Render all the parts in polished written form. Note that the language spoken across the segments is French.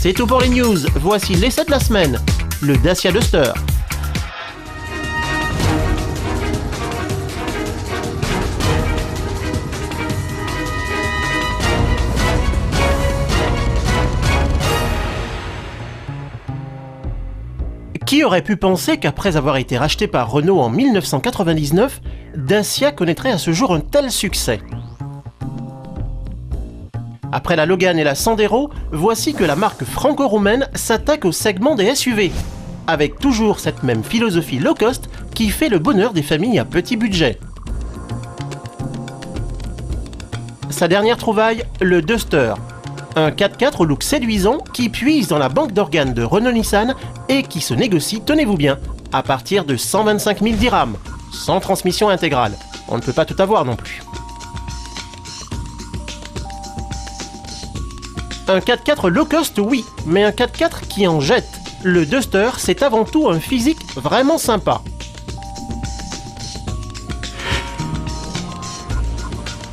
C'est tout pour les news, voici l'essai de la semaine, le Dacia Duster. Qui aurait pu penser qu'après avoir été racheté par Renault en 1999, Dacia connaîtrait à ce jour un tel succès ? Après la Logan et la Sandero, voici que la marque franco-roumaine s'attaque au segment des SUV, avec toujours cette même philosophie low cost qui fait le bonheur des familles à petit budget. Sa dernière trouvaille, le Duster, un 4x4 au look séduisant qui puise dans la banque d'organes de Renault-Nissan et qui se négocie, tenez-vous bien, à partir de 125 000 dirhams, sans transmission intégrale. On ne peut pas tout avoir non plus. Un 4x4 low cost, oui, mais un 4x4 qui en jette. Le Duster, c'est avant tout un physique vraiment sympa.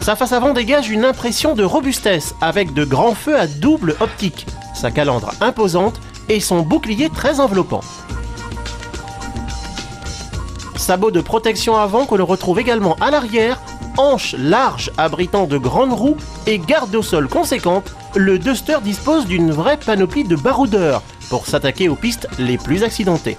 Sa face avant dégage une impression de robustesse, avec de grands feux à double optique, sa calandre imposante et son bouclier très enveloppant. Sabots de protection avant que l'on retrouve également à l'arrière, hanches larges abritant de grandes roues et garde au sol conséquente, le Duster dispose d'une vraie panoplie de baroudeurs pour s'attaquer aux pistes les plus accidentées.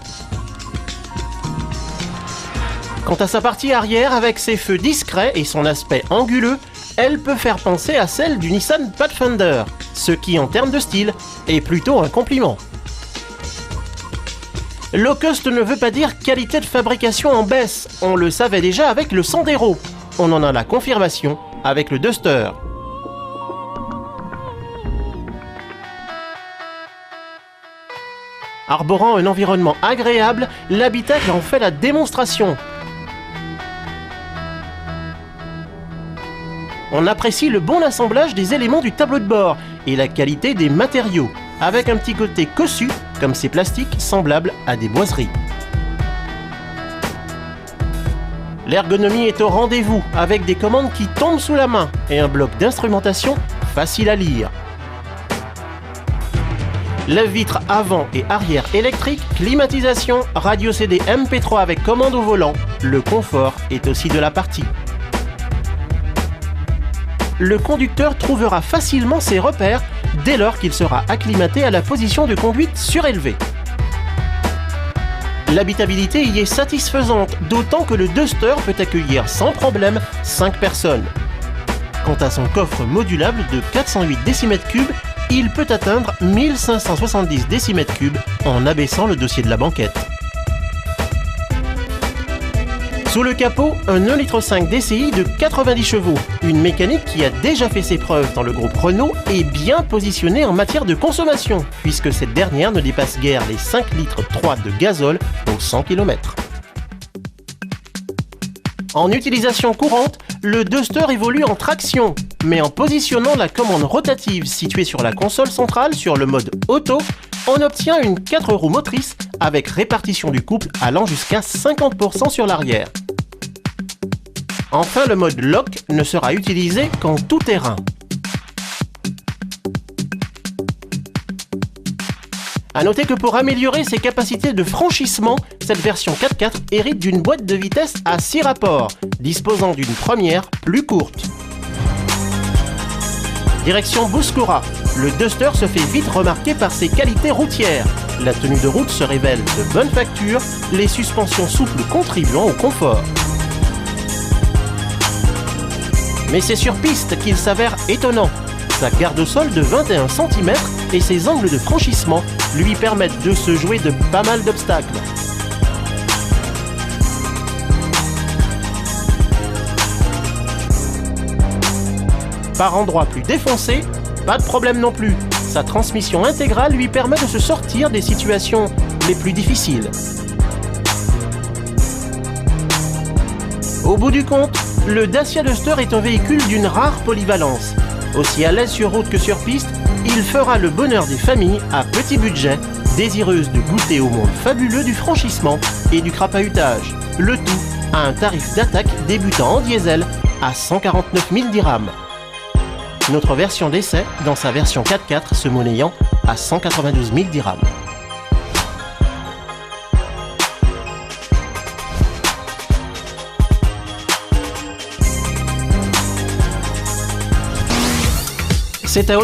Quant à sa partie arrière, avec ses feux discrets et son aspect anguleux, elle peut faire penser à celle du Nissan Pathfinder, ce qui en termes de style est plutôt un compliment. Low cost ne veut pas dire qualité de fabrication en baisse, on le savait déjà avec le Sandero, on en a la confirmation avec le Duster. Arborant un environnement agréable, l'habitacle en fait la démonstration. On apprécie le bon assemblage des éléments du tableau de bord et la qualité des matériaux, avec un petit côté cossu, comme ces plastiques semblables à des boiseries. L'ergonomie est au rendez-vous, avec des commandes qui tombent sous la main et un bloc d'instrumentation facile à lire. Lève-vitres avant et arrière électriques, climatisation, radio CD MP3 avec commande au volant, le confort est aussi de la partie. Le conducteur trouvera facilement ses repères dès lors qu'il sera acclimaté à la position de conduite surélevée. L'habitabilité y est satisfaisante, d'autant que le Duster peut accueillir sans problème 5 personnes. Quant à son coffre modulable de 408 décimètres cubes, il peut atteindre 1570 décimètres cubes en abaissant le dossier de la banquette. Sous le capot, un 1,5 litre DCI de 90 chevaux, une mécanique qui a déjà fait ses preuves dans le groupe Renault et bien positionnée en matière de consommation, puisque cette dernière ne dépasse guère les 5 litres 3 de gazole au 100 km. En utilisation courante, le Duster évolue en traction, mais en positionnant la commande rotative située sur la console centrale sur le mode auto, on obtient une 4 roues motrices avec répartition du couple allant jusqu'à 50% sur l'arrière. Enfin, le mode lock ne sera utilisé qu'en tout terrain. A noter que pour améliorer ses capacités de franchissement, cette version 4x4 hérite d'une boîte de vitesse à 6 rapports, disposant d'une première plus courte. Direction Bouskoura, le Duster se fait vite remarquer par ses qualités routières. La tenue de route se révèle de bonne facture, les suspensions souples contribuant au confort. Mais c'est sur piste qu'il s'avère étonnant. Sa garde au sol de 21 cm et ses angles de franchissement lui permettent de se jouer de pas mal d'obstacles. Par endroits plus défoncés, pas de problème non plus. Sa transmission intégrale lui permet de se sortir des situations les plus difficiles. Au bout du compte, le Dacia Duster est un véhicule d'une rare polyvalence. Aussi à l'aise sur route que sur piste, il fera le bonheur des familles à petit budget, désireuses de goûter au monde fabuleux du franchissement et du crapahutage. Le tout à un tarif d'attaque débutant en diesel à 149 000 dirhams. Notre version d'essai, dans sa version 4x4, se monnayant à 192 000 dirhams. C'est à